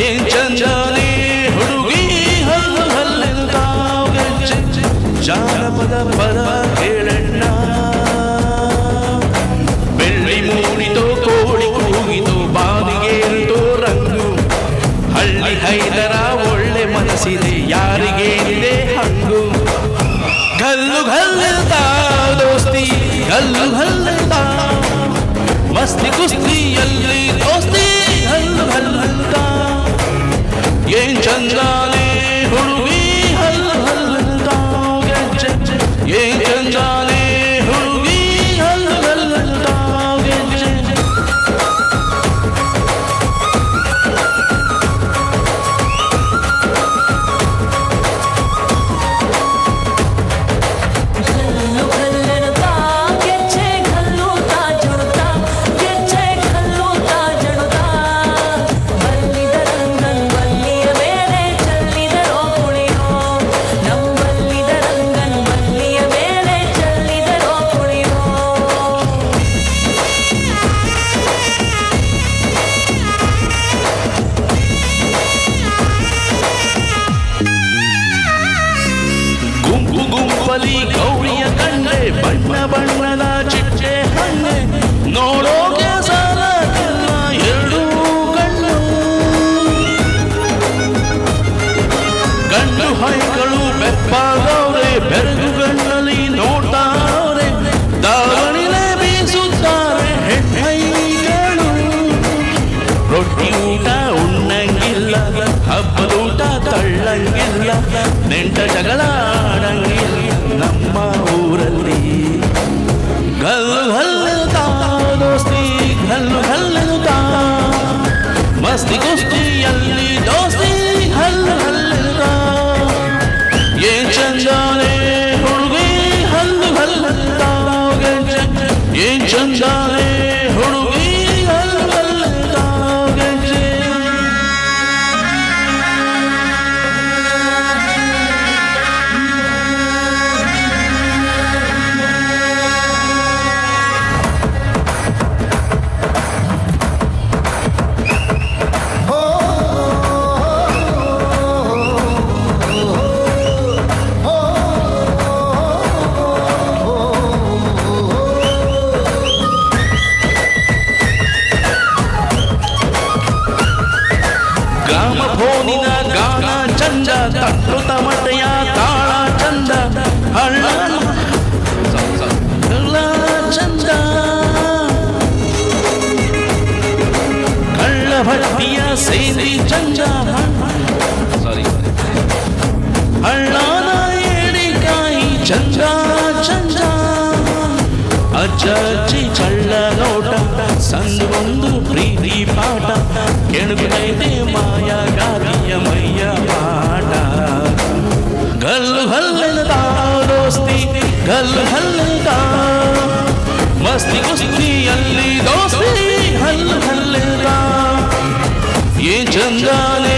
ಏನ್ ಚಂದನೆ ಹುಡುಗಿ ಹಲ್ಲು ಹಲ್ಲೆಂತಾವೆ ಜಾನಪದ ಪದ ಕೇಳಣ್ಣ ಬೆಳ್ಳಿ ಮೂಡಿತೋ ಕೋಳಿ ಕೂಗಿತೋ ಬಾವಿಗೇರಿತೋ ರಂಗು ಹಳ್ಳಿ ಹೈದರ ಒಳ್ಳೆ ಮನಸ್ಸಿದೆ ಯಾರಿಗೇನಿದೆ ಹಂಗು ಗಲ್ಲು ಗಲ್ಲೆಂತ ದೋಸ್ತಿ ಗಲ್ಲು ಗಲ್ಲೆಂತ ಮಸ್ತಿ ಕುಸ್ತಿಯಲ್ಲಿ ದೋಸ್ತಿ ಹಲ್ಲು ಹಲ್ಲಂತ ಏನ್ ಚಂದಾನೆ ಹುಡುಗಿ ಹಲ್ಲು ಹಲ್ಲಂತ ಏನ್ ಚಂದಾನೆ ಹುಡುಗಿ ಹಲ್ಲು ಹಲ್ಲಂತ ಗುಂಪಲಿ ಗೌರಿಯ ಕಣ್ಣೆ ಬಣ್ಣ ಬಣ್ಣದ ಚಿಟ್ಟೆ ಹಣ್ಣೆ ನೋಡೋಕೆ ಸಾಲಕ್ಕಿಲ್ಲ ಎರಡೂ ಕಣ್ಣು ಗಂಡು ಹೈಗಳು ಬೆಪ್ಪಾಗವ್ರೆ ಬೆರಗು ಗಣ್ಣಲ್ಲಿ ನೋಡ್ತಾವ್ರೆ ದಾವಣಿಲೆ ಬೀಸುತ್ತಾರೆ ಹೆಣ್ಣೈಗಳು ರೊಟ್ಟಿ ಊಟ ಉಣ್ಣಂಗಿಲ್ಲ ಹಬ್ಬದೂಟ ತಳ್ಳಂಗಿಲ್ಲ ನೆಂಟ ಜಗಳ ಆಡಂಗಿಲ್ಲ ನಮ್ಮ ಊರಲ್ಲಿ ಗಲ್ಲು ಹಲ್ಲುತ್ತ ದೋಸ್ತಿ ಗಲ್ಲು ಹಲ್ಲುತ್ತ ಮಸ್ತಿ ಕುಸ್ತಿಯಲ್ಲಿ ದೋಸ್ತಿ ಹಲ್ಲು ಹಲ್ಲುತ್ತ ಏನ್ ಚಂದಾನೆ ಹುಡುಗಿ ಹಲ್ಲು ಹಲ್ಲುತ್ತ ಏನ್ ಚಂದಾನೆ ಹುಡುಗಿ ಹಲ್ಲು ಹಲ್ಲುತ್ತ ಗ್ರಾಮ ಫೋನಿನ ಗಾನ ಚಂದ ತಟ್ಟು ತಮಟೆಯ ತಾಳ ಚಂದ ಹಳ್ಳ ಚಂದ ಕಳ್ಳ ಭಟ್ಟಿಯ ಸೇರಿ ಚಂದ ಹಳ್ಳನ ಏಡಿಕಾಯಿ ಚಂದ ಚಂದ ಅಜ್ಜ ಅಜ್ಜಿ ಕಳ್ಳ ನೋಟ ಸಂದೊಂದು ಪ್ರೀತಿ ಪಾಠ ಕೆಣಕೈತೆ ಮಾಯಗಾರಿಯ ಮೈಯ ಪಾಠ ಗಲ್ಲು ಹಲ್ಲಂತ ದೋಸ್ತಿ ಗಲ್ಲು ಹಲ್ಲಂತ ಮಸ್ತಿ ಕುಸ್ತಿಯಲ್ಲಿ ದೋಸ್ತಿ ಹಲ್ಲು ಹಲ್ಲಂತ ಏನ್ ಚಂದಾನೆ